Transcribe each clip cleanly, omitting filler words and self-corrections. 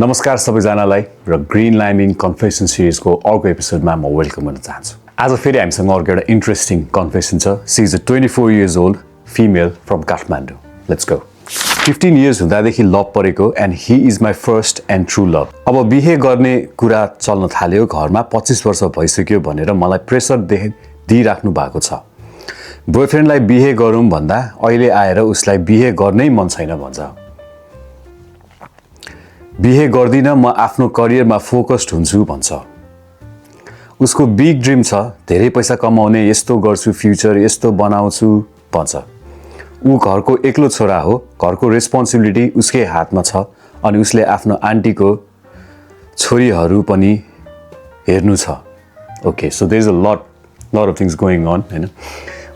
नमस्कार सबैजनालाई र ग्रीन लाइनिङ कन्फेसन सिरिजको अर्को एपिसोडमा म वेलकम गर्न चाहन्छु। आज फेरि हामीसँग अर्को एउटा इन्ट्रेस्टिङ कन्फेसन छ। She is a 24 years old female from Kathmandu. Let's go. 15 years हुँदादेखि लभ परेको and he is my first and true love. अब बिहे गर्ने कुरा चल्न थाल्यो, घरमा 25 वर्ष भइसक्यो भनेर मलाई प्रेसर दिइराख्नु भएको छ। बोयफ्रेन्डलाई बिहे गरौँ भन्दा अहिले आएर उसलाई बिहे गर्नै मन छैन भन्छ। बिहे गर्दिन, म आफ्नो करियरमा फोकस्ड हुन्छु भन्छ। उसको बिग ड्रिम छ, धेरै पैसा कमाउने, यस्तो गर्छु, फ्युचर यस्तो बनाउँछु भन्छ। ऊ घरको एक्लो छोरा हो, घरको रेस्पोन्सिबिलिटी उसकै हातमा छ अनि उसले आफ्नो आन्टीको छोरीहरू पनि हेर्नु छ। Okay, so there is a lot of things going on, हैन?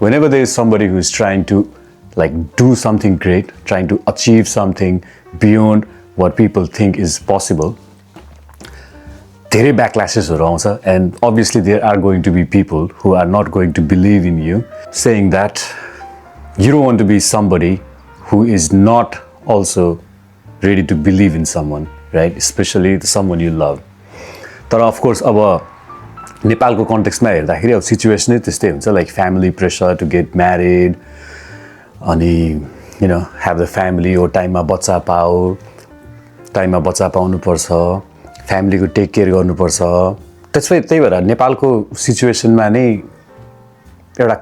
Whenever there is somebody who is trying to do something great, trying to achieve something beyond what people think is possible, धेरै backlashes आउँछ, and obviously there are going to be people who are not going to believe in you, saying that you don't want to be somebody who is not also ready to believe in someone, right? Especially someone you love. तर of course अब नेपालको कन्टेक्स्टमा हेर्दाखेरि अब सिचुएसनै त्यस्तै हुन्छ, like family pressure to get married, अनि you know have the family, हो टाइममा बच्चा पाउनुपर्छ, फ्यामिलीको टेक केयर गर्नुपर्छ। त्यही भएर नेपालको सिचुएसनमा नै एउटा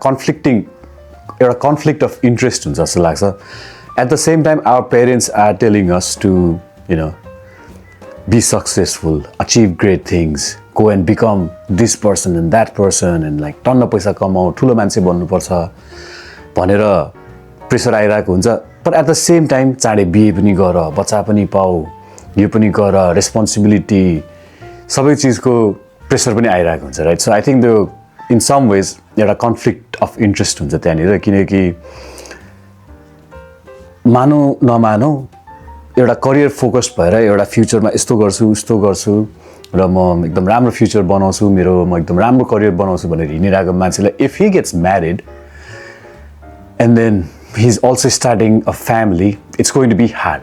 कन्फ्लिक्ट अफ इन्ट्रेस्ट हुन्छ जस्तो लाग्छ। At the same time our parents are telling us to you know be successful, achieve great things, go and become this person and that person, and like टन्न पैसा कमाऊ, ठुलो मान्छे बन्नुपर्छ भनेर प्रेसर आइरहेको हुन्छ। पर at the same time चाँडै बिहे पनि गर, बच्चा पनि पाऊ, यो पनि गर, रेस्पोन्सिबिलिटी, सबै चिजको प्रेसर पनि आइरहेको हुन्छ, राइट? सो आई थिङ्क त्यो इन सम वेज एउटा कन्फ्लिक्ट अफ इन्ट्रेस्ट हुन्छ त्यहाँनिर, किनकि मानौ नमानौ एउटा करियर फोकस्ड भएर एउटा फ्युचरमा यस्तो गर्छु उस्तो गर्छु र म एकदम राम्रो फ्युचर बनाउँछु, म एकदम राम्रो करियर बनाउँछु भनेर हिँडिरहेको मान्छेलाई if he gets married and then he is also starting a family, it's going to be hard.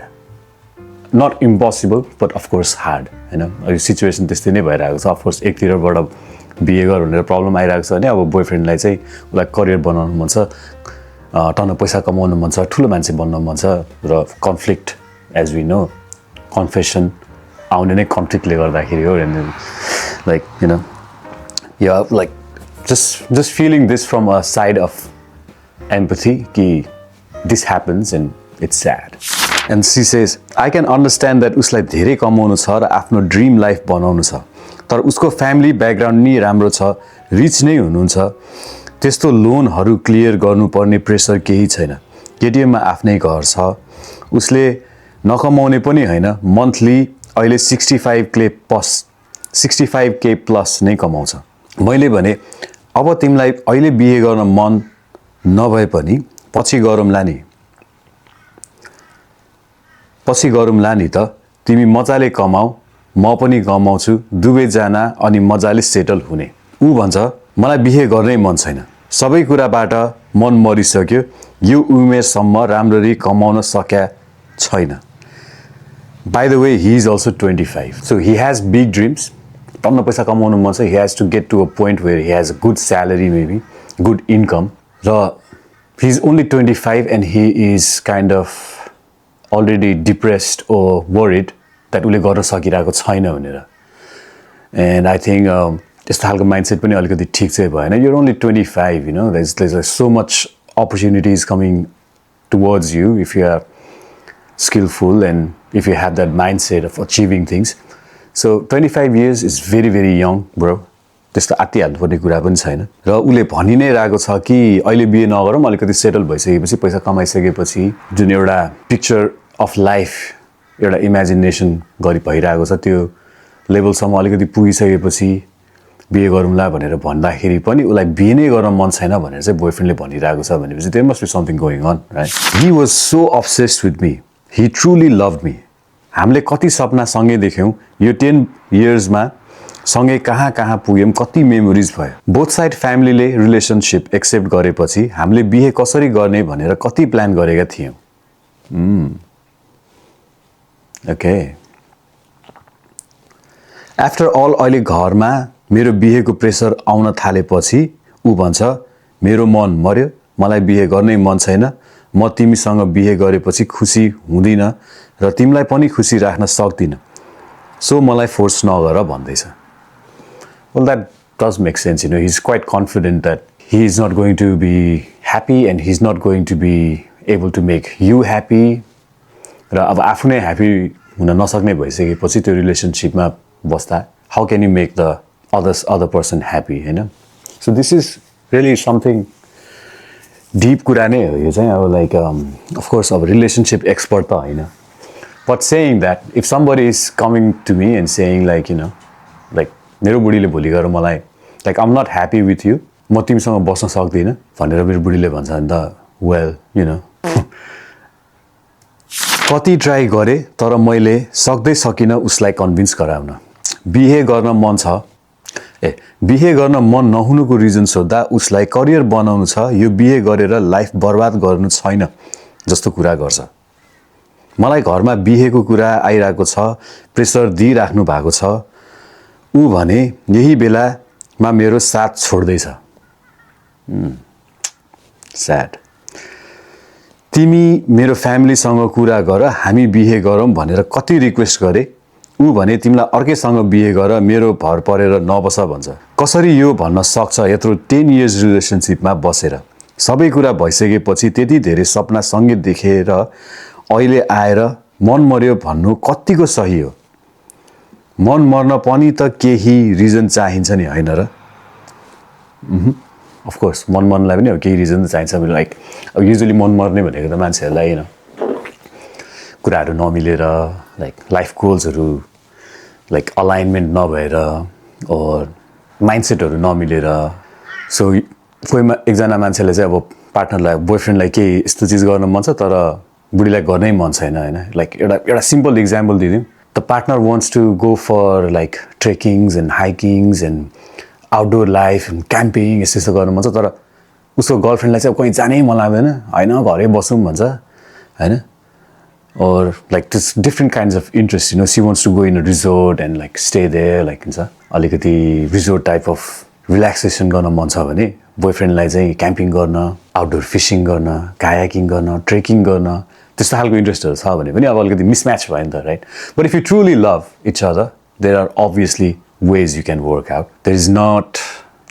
Not impossible but of course hard, होइन? सिचुएसन त्यस्तै नै भइरहेको छ। अफकोर्स एकतिरबाट बिहे गर भनेर प्रब्लम आइरहेको छ भने अब बोयफ्रेन्डलाई चाहिँ उसलाई करियर बनाउनु मन छ, टन्न पैसा कमाउनु मन छ, ठुलो मान्छे बन्न मन छ, र conflict as we know, confession आउने नै कन्फ्लिक्टले गर्दाखेरि हो। and like you know yeah, like just feeling this from a side of empathy कि this happens and it's sad. And she says I can understand that उसलाई धेरै कमाउनु छ र आफ्नो ड्रिम लाइफ बनाउनु छ, तर उसको फ्यामिली ब्याकग्राउन्ड नि राम्रो छ, रिच नै हुनुहुन्छ, त्यस्तो लोनहरू क्लियर गर्नुपर्ने प्रेसर केही छैन, केटिएममा आफ्नै घर छ, उसले नकमाउने पनि होइन, मन्थली अहिले 65K प्लस नै कमाउँछ। मैले भने अब तिमीलाई अहिले बिहे गर्न मन नभए पनि पछि गरौँला नि त, तिमी मजाले कमाऊ, म पनि कमाउँछु, दुवैजना अनि मजाले सेटल हुने। ऊ भन्छ मलाई बिहे गर्नै मन छैन, सबै कुराबाट मन मरिसक्यो, यो उमेरसम्म राम्ररी कमाउन सकेका छैन। By the way, he is also 25. So he has big dreams. टन्न पैसा कमाउनु मन छ, he has to get to a point where he has a good salary, maybe good income. र he is only 25 and he is kind of already depressed or worried that उसले गर्न सकिरहेको छैन भनेर। And I think त्यस्तो खालको mindset पनि अलिकति ठिक चाहिँ भएन। You're only 25, you know, there's so much opportunities coming towards you if you are skillful and if you have that mindset of achieving things. So 25 years is very very young, bro. त्यस्तो आत्तिहाल्नुपर्ने कुरा पनि छैन। र उसले भनि नै रहेको छ कि अहिले बिहे नगरौँ, अलिकति सेटल भइसकेपछि, पैसा कमाइसकेपछि, जुन एउटा पिक्चर अफ लाइफ एउटा इमेजिनेसन भइरहेको छ, त्यो लेभलसम्म अलिकति पुगिसकेपछि बिहे गरौँला भनेर भन्दाखेरि पनि उसलाई बिहे नै गर्न मन छैन भनेर चाहिँ बोयफ्रेन्डले भनिरहेको छ भनेपछि there must be something going on, right? He was so obsessed with me, he truly loved me. हामीले कति सपना सँगै देख्यौँ, यो 10 yearsमा सँगै कहाँ पुग्यौँ, कति मेमोरिज भयो। बोथ साइड फ्यामिलीले रिलेसनसिप एक्सेप्ट गरेपछि हामीले बिहे कसरी गर्ने भनेर कति प्लान गरेका थियौँ। ओके, आफ्टर अल अहिले घरमा मेरो बिहेको प्रेसर आउन थालेपछि ऊ भन्छ मेरो मन मर्यो, मलाई बिहे गर्नै मन छैन, म तिमीसँग बिहे गरेपछि खुसी हुँदिन र तिमीलाई पनि खुसी राख्न सक्दिन, सो मलाई फोर्स नगर भन्दैछ. Well, that does make sense. He's quite confident that he is not going to be happy and he's not going to be able to make you happy. र अब आफू नै ह्याप्पी हुन नसक्ने भइसकेपछि त्यो रिलेसनसिपमा बस्दा how can you make the other person happy होइन. So this is really something deep कुरा नै हो यो चाहिँ. अब लाइक अफकोर्स अब रिलेसनसिप एक्सपर्ट त होइन, but saying that if somebody is coming to me and saying like like मेरो बुढीले भोलि गएर मलाई like I'm not happy with you, म तिमीसँग बस्न सक्दिनँ भनेर मेरो बुढीले भन्छ भने त वेल कति ट्राई गरेँ तर मैले सक्दै सकिनँ उसलाई कन्भिन्स गराउन. बिहे गर्न मन छ, बिहे गर्न मन नहुनुको रिजन सोद्धा उसलाई करियर बनाउनु छ, यो बिहे गरेर लाइफ बर्बाद गर्नु छैन जस्तो कुरा गर्छ. मलाई घरमा बिहेको कुरा आइरहेको छ, प्रेसर दिइराख्नु भएको छ. ऊ भने यही बेलामा मेरो साथ छोड्दैछ. स्याड. तिमी मेरो फ्यामिलीसँग कुरा गर, हामी बिहे गरौँ भनेर कति रिक्वेस्ट गरे. ऊ भने तिमीलाई अर्कैसँग बिहे गर, मेरो भर परेर नबस भन्छ. कसरी यो भन्न सक्छ यत्रो 10 years रिलेसनसिपमा बसेर. सबै कुरा भइसकेपछि त्यति धेरै सपना सँगै देखेर अहिले आएर मन मर्यो भन्नु कतिको सही हो. मन मर्न पनि त केही रिजन चाहिन्छ नि होइन र. अफकोर्स मन मर्नलाई पनि अब केही रिजन त चाहिन्छ. लाइक अब युजली मन मर्ने भनेको त मान्छेहरूलाई कुराहरू नमिलेर, लाइक लाइफ गोल्सहरू लाइक अलाइनमेन्ट नभएर और माइन्डसेटहरू नमिलेर. सो कोही एकजना मान्छेले चाहिँ अब पार्टनरलाई बोयफ्रेन्डलाई केही यस्तो चिज गर्न मन छ तर बुढीलाई गर्नै मन छैन होइन. लाइक एउटा सिम्पल इक्जाम्पल दिदिउँ. The partner wants to go for like trekkings and hikings and outdoor life camping यस्तो यस्तो गर्नु मन छ तर उसको गर्लफ्रेन्डलाई चाहिँ अब कहीँ जानै मन लाग्दैन, होइन घरै बसौँ भन्छ होइन. Or like this different kinds of interest she wants to go in a resort and like stay there like हुन्छ अलिकति रिजोर्ट टाइप अफ रिल्याक्सेसन गर्न मन छ भने बोयफ्रेन्डलाई चाहिँ क्याम्पिङ गर्न, आउटडोर फिसिङ गर्न, कायाकिङ गर्न, ट्रेकिङ गर्न त्यस्तो खालको इन्ट्रेस्टहरू छ भने पनि अब अलिकति मिसम्याच भयो नि त right. But if you truly love each other there are obviously ways you can work out. There is not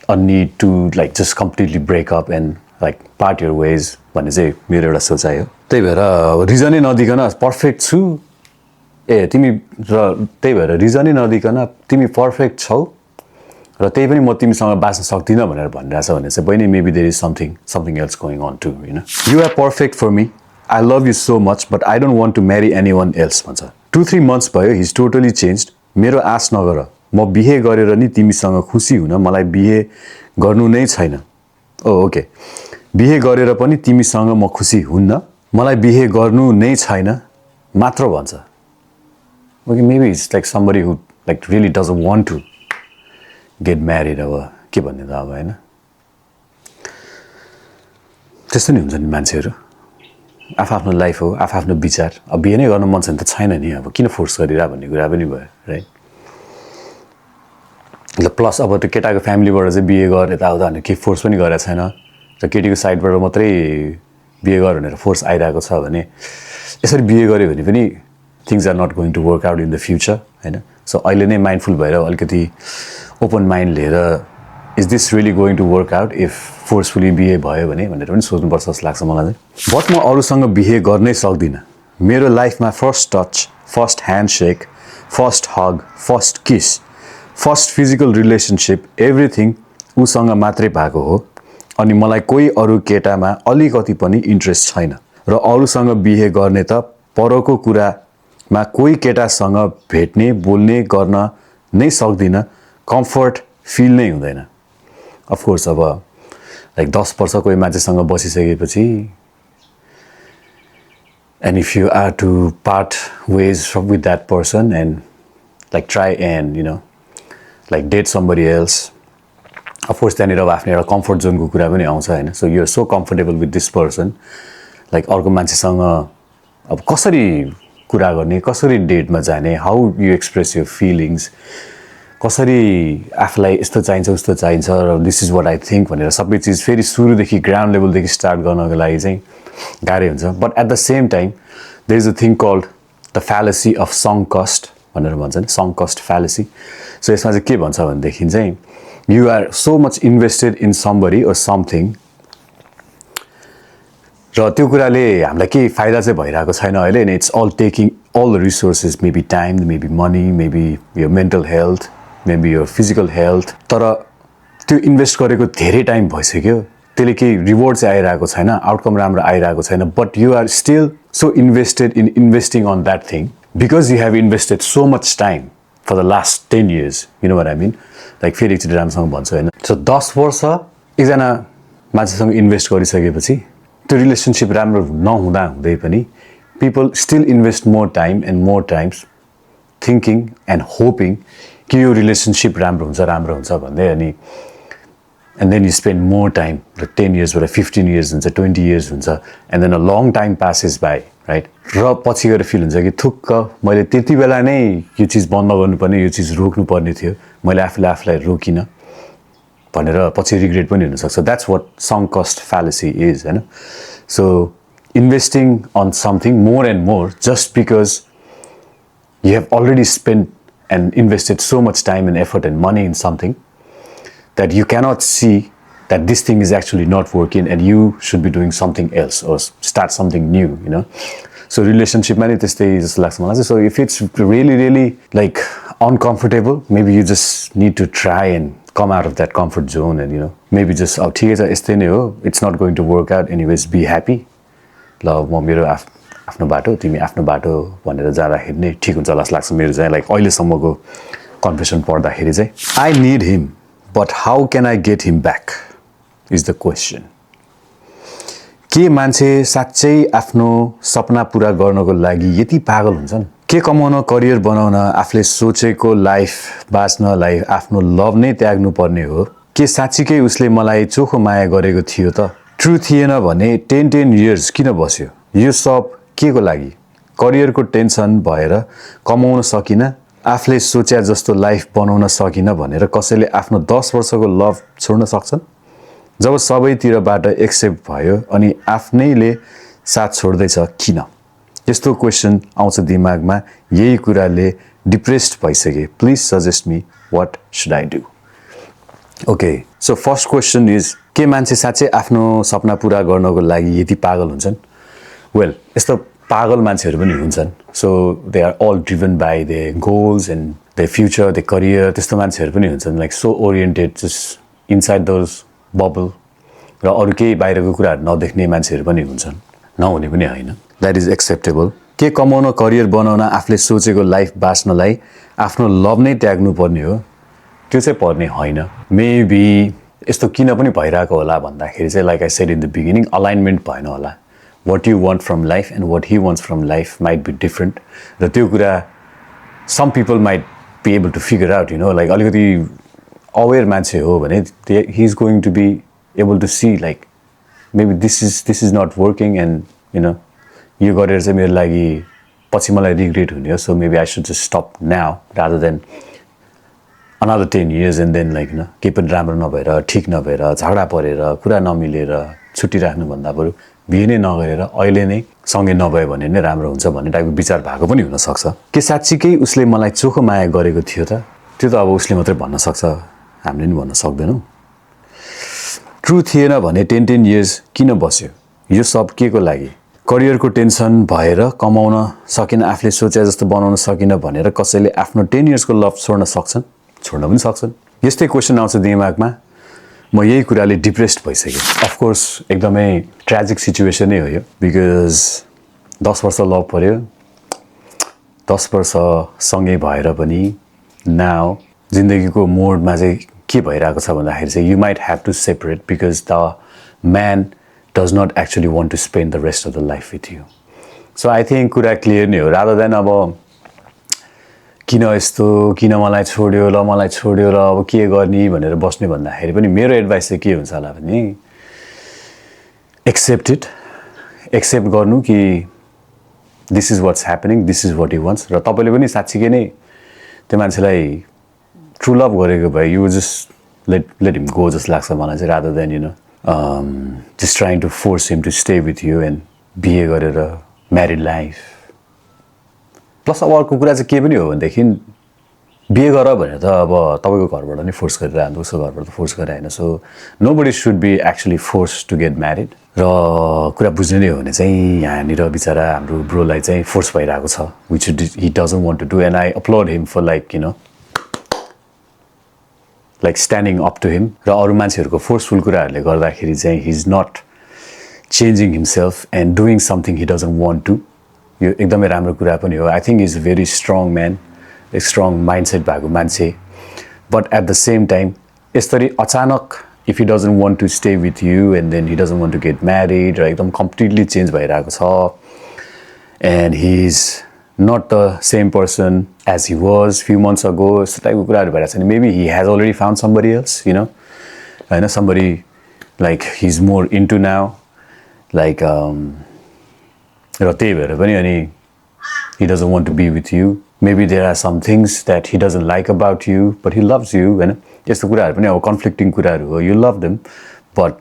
a need to like just completely break up and like part your ways भन्ने चाहिँ मेरो एउटा सोचाइ हो. त्यही भएर रिजनै नदिकन perfect छु तिमी र त्यही भएर रिजनै नदिकन तिमी पर्फेक्ट छौ र त्यही पनि म तिमीसँग बाँच्न सक्दिनँ भनेर भनिरहेछ भने चाहिँ बहिनी maybe there is something else going on to you are perfect for me, I love you so much but I don't want to marry anyone else भन्छ. 2-3 months भयो हिज टोटली चेन्ज्ड. मेरो आश नगर, म बिहे गरेर नि तिमीसँग खुसी हुन मलाई बिहे गर्नु नै छैन. ओके बिहे गरेर पनि तिमीसँग म खुसी हुन्न, मलाई बिहे गर्नु नै छैन मात्र भन्छ. Okay maybe it's like somebody who like really doesn't want to get married. अब के भन्ने त अब होइन त्यस्तो नि हुन्छ नि मान्छेहरू. आफ्नो लाइफ हो, आफ्नो विचार. अब बिहे नै गर्न मन छैन त छैन नि, अब किन फोर्स गरिरह भन्ने कुरा पनि भयो राइट. ल प्लस अब त्यो केटाको फ्यामिलीबाट चाहिँ बिहे गर यताउता भनेर केही फोर्स पनि गरेको छैन र केटीको साइडबाट मात्रै बिहे गर भनेर फोर्स आइरहेको छ भने यसरी बिहे गऱ्यो भने पनि things are not going to work out in the future होइन. सो अहिले नै माइन्डफुल भएर अलिकति ओपन माइन्ड लिएर is this really going to work out if forcefully बिहे भयो भने भनेर पनि सोच्नुपर्छ जस्तो लाग्छ मलाई चाहिँ. बट म अरूसँग बिहे गर्नै सक्दिनँ. मेरो लाइफमा first touch, first handshake, first hug, first kiss, first physical relationship everything उसँग मात्रै भएको हो अनि मलाई कोही अरू केटामा अलिकति पनि इन्ट्रेस्ट छैन र अरूसँग बिहे गर्ने त परको कुरामा कोही केटासँग भेट्ने बोल्ने गर्न नै सक्दिनँ, कम्फर्ट फिल नै हुँदैन. अफकोर्स अब लाइक 10 वर्ष कोही मान्छेसँग बसिसकेपछि and if you are to part ways with that person and like try and like date somebody else, of course त्यहाँनिर अब आफ्नो एउटा कम्फर्ट जोनको कुरा पनि आउँछ होइन. So you are so comfortable with this person like अर्को मान्छेसँग अब कसरी कुरा गर्ने, कसरी डेटमा जाने, how you express your feelings कसरी आफूलाई यस्तो चाहिन्छ उस्तो चाहिन्छ र this is what I think भनेर सबै चिज फेरि सुरुदेखि ग्राउन्ड लेभलदेखि स्टार्ट गर्नको लागि चाहिँ गाह्रै हुन्छ but at the same time there is a thing called the fallacy of sunk cost भनेर भन्छ नि सङ कस्ट फ्यालेसी सो यसमा चाहिँ के भन्छ भनेदेखि चाहिँ you are so much invested in somebody or something र त्यो कुराले हामीलाई केही फाइदा चाहिँ भइरहेको छैन अहिले अनि it's all taking all the resources maybe time maybe money maybe यो मेन्टल हेल्थ मेबी यो फिजिकल हेल्थ तर त्यो इन्भेस्ट गरेको धेरै टाइम भइसक्यो त्यसले केही रिवार्ड चाहिँ आइरहेको छैन आउटकम राम्रो आइरहेको छैन but you are still so invested in investing on that thing because you have invested so much time for the last 10 years you know what I mean like फेरि एकचोटि राम्रोसँग भन्छु होइन सो 10 वर्ष एकजना मान्छेसँग इन्भेस्ट गरिसकेपछि त्यो रिलेसनसिप राम्रो नहुँदा हुँदै पनि people still invest more time and more times thinking and hoping कि यो रिलेसनसिप राम्रो हुन्छ भन्दै अनि and then you spend more time 10 years बाट 15 years हुन्छ 20 years हुन्छ and then a long time passes by right र पछि गएर फिल हुन्छ कि थुक्क मैले त्यति बेला नै यो चिज बन्द गर्नुपर्ने यो चिज रोक्नुपर्ने थियो मैले आफूलाई रोकिनँ भनेर पछि रिग्रेट पनि हुनसक्छ that's what sunk cost fallacy is होइन so investing on something more and more just because you have already spend and invested so much time and effort and money in something that you cannot see that this thing is actually not working and you should be doing something else or start something new, you know. So relationship many this day is like so if it's really like uncomfortable, maybe you just need to try and come out of that comfort zone and you know maybe just oh it's not going to work out anyways, be happy. ल म मेरो आफ्नो बाटो तिमी आफ्नो बाटो भनेर जाँदाखेरि नै ठिक हुन्छ जस्तो लाग्छ मेरो चाहिँ लाइक अहिलेसम्मको कन्फेसन पढ्दाखेरि चाहिँ I need him but how can I get him back is the question के मान्छे साँच्चै आफ्नो सपना पुरा गर्नको लागि यति पागल हुन्छन् के कमाउन करियर बनाउन आफूले सोचेको लाइफ बाँच्नलाई आफ्नो लभ नै त्याग्नु पर्ने हो के साँच्चीकै उसले मलाई चोखो माया गरेको थियो त ट्रु थिएन भने 10 years किन बस्यो यो सब के को लागि करियरको टेन्सन भएर कमाउन सकिन आफूले सोचे जस्तो लाइफ बनाउन सकिन भनेर कसैले आफ्नो 10 वर्षको लभ छोड्न सक्छन् जब सबैतिरबाट एक्सेप्ट भयो अनि आफ्नैले साथ छोड्दैछ किन यस्तो क्वेसन आउँछ दिमागमा यही कुराले डिप्रेस्ड भइसके please suggest me what should I do okay so first question is के मान्छे साँच्चै आफ्नो सपना पुरा गर्नको लागि यति पागल हुन्छन् वेल यस्तो पागल मान्छेहरू पनि हुन्छन् so they are all driven by they goals and they future they career त्यस्तो मान्छेहरू पनि हुन्छन् like so oriented just inside those bubble र अरू केही बाहिरको कुराहरू नदेख्ने मान्छेहरू पनि हुन्छन् नहुने पनि होइन द्याट इज एक्सेप्टेबल के कमाउन करियर बनाउन आफूले सोचेको लाइफ बाँच्नलाई आफ्नो लभ नै त्याग्नु पर्ने हो त्यो चाहिँ पर्ने होइन मेबी यस्तो किन पनि भइरहेको होला भन्दाखेरि चाहिँ like I said in the beginning alignment भएन होला what you want from life and what he wants from life might be different र त्यो कुरा some people might be able to figure out you know like अलिकति अवेर मान्छे हो भने he is going to be able to see like maybe this is not working and you know यो गरेर चाहिँ मेरो लागि पछि मलाई रिग्रेट हुने हो so maybe I should just stop now rather than another 10 years and then like you know केही पनि राम्रो नभएर ठिक नभएर झगडा परेर कुरा नमिलेर छुट्टिराख्नु भन्दा बरु बिहे नै नगरेर अहिले नै सँगै नभए भने नै राम्रो हुन्छ भन्ने टाइपको विचार भएको पनि हुनसक्छ के साँच्चीकै उसले मलाई चोखो माया गरेको थियो त त्यो त अब उसले मात्रै भन्न सक्छ हामीले नि भन्न सक्दैनौँ ट्रु थिएन भने 10 years किन बस्यो यो सब के को लागि करियरको टेन्सन भएर कमाउन सकिन आफूले सोचे जस्तो बनाउन सकिन भनेर कसैले आफ्नो 10 years को लभ छोड्न सक्छन् छोड्न पनि सक्छन् यस्तै क्वेसन आउँछ दिमागमा म यही कुराले डिप्रेस्ड भइसकेँ अफकोर्स एकदमै ट्रेजिक सिचुएसन नै हो यो बिकज 10 वर्ष लभ पर्यो 10 वर्ष सँगै भएर पनि नाउ जिन्दगीको मोडमा चाहिँ के भइरहेको छ भन्दाखेरि चाहिँ you might have to separate because the man does not actually want to spend the rest of the life with you so I think कुरा क्लियर नै हो रादर देन अब किन यस्तो किन मलाई छोड्यो ल अब के गर्ने भनेर बस्ने भन्दाखेरि पनि मेरो एडभाइस चाहिँ के हुन्छ होला भने एक्सेप्ट गर्नु कि this is what's happening this is what you wants र तपाईँले पनि साँच्चीकै नै त्यो मान्छेलाई ट्रु लभ गरेको भए you just let him go जस्तो लाग्छ मलाई चाहिँ rather than just trying to force him to stay with you and बिहे गरेर married life. प्लस अब अर्को कुरा चाहिँ के पनि हो भनेदेखि बिहे गर भने त अब तपाईँको घरबाट नै फोर्स गरेर हान्छ उसको घरबाट त फोर्स गरेर होइन so nobody should be actually forced to get married. र कुरा बुझ्ने नै हो भने चाहिँ यहाँनिर बिचरा हाम्रो ब्रोलाई चाहिँ फोर्स भइरहेको छ which he doesn't want to do and I applaud him for like standing up to him. र अरू मान्छेहरूको फोर्सफुल कुराहरूले गर्दाखेरि चाहिँ he is not changing himself and doing something he doesn't want to. यो एकदमै राम्रो कुरा पनि हो. I think he is a very strong man, a strong mindset भएको मान्छे. But at the same time, यसरी अचानक if he doesn't want to stay with you and then he doesn't want to get married र एकदम completely change भइरहेको छ and he is not the same person as he was few months ago. यस्तो टाइपको कुराहरू भइरहेको छ नि maybe he has already found somebody else, होइन somebody like he's more into now like र त्यही भएर पनि अनि he doesn't want to be with you. Maybe there are some things that he doesn't like about you but he loves you होइन यस्तो कुराहरू पनि अब कन्फ्लिक्टिङ कुराहरू हो. You love them but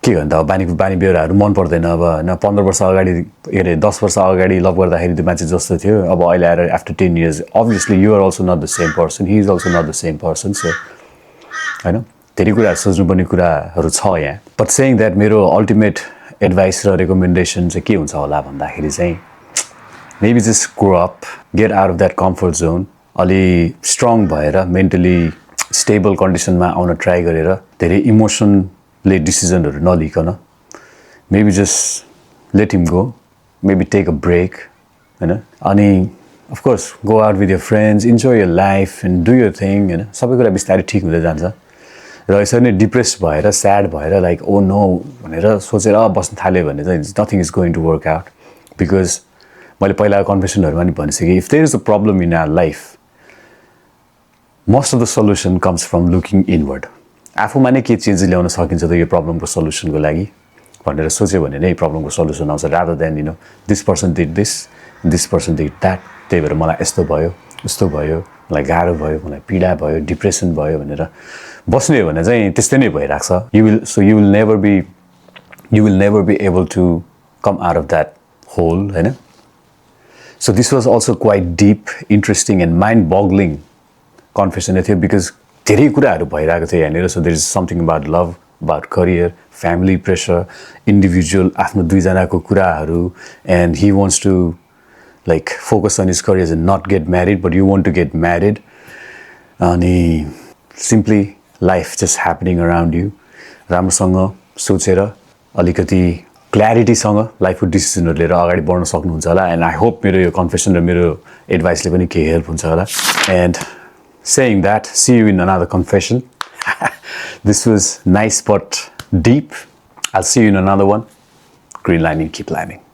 के भन्दा अब बानी बेहोराहरू मन पर्दैन अब होइन 15 वर्ष अगाडि के अरे 10 वर्ष अगाडि लभ गर्दाखेरि त्यो मान्छे जस्तो थियो अब अहिले आएर after 10 years obviously you are also not the same person, he is also not the same person. So होइन धेरै कुराहरू सोच्नुपर्ने कुराहरू छ यहाँ. But saying that मेरो अल्टिमेट एडभाइस र रेकमेन्डेसन चाहिँ के हुन्छ होला भन्दाखेरि चाहिँ maybe just grow up, get out of that comfort zone, अलि स्ट्रङ भएर मेन्टली स्टेबल कन्डिसनमा आउन ट्राई गरेर धेरै इमोसनले डिसिजनहरू नलिकन maybe just let him go, maybe take a break होइन अनि of course go out with your friends, enjoy your life and do your thing होइन सबै कुरा बिस्तारै ठिक हुँदै जान्छ. र यसरी नै डिप्रेस भएर स्याड भएर लाइक ओ नो भनेर सोचेर बस्न थाल्यो भने चाहिँ nothing is going to work out because मैले पहिला कन्फेसनहरूमा नि भनिसकेँ if there is a problem in our life most of the solution comes from looking inward. आफूमा नै के चेन्ज ल्याउन सकिन्छ त यो प्रब्लमको सल्युसनको लागि भनेर सोच्यो भने नै प्रब्लमको सल्युसन आउँछ rather than this person did this person did that त्यही भएर मलाई यस्तो भयो उस्तो भयो मलाई गाह्रो भयो मलाई पीडा भयो डिप्रेसन भयो भनेर बस्ने हो भने चाहिँ त्यस्तै नै भइरहेको छ. You will never be able to come out of that hole होइन. So this was also quite deep interesting and mind boggling confession थियो बिकज धेरै कुराहरू भइरहेको थियो यहाँनिर. So there is something about love, about career, family pressure, individual आफ्नो दुईजनाको कुराहरू and he wants to like focus on his career and not get married but you want to get married अनि simply life just happening around you. राम्रोसँग सोचेर अलिकति क्ल्यारिटीसँग लाइफको डिसिजनहरू लिएर अगाडि बढ्न सक्नुहुन्छ होला एन्ड आई होप मेरो यो कन्फेसन र मेरो एडभाइसले पनि केही हेल्प हुन्छ होला. And saying that, see you in another confession. This was nice but deep. I'll see you in another one. Green lining, keep lining.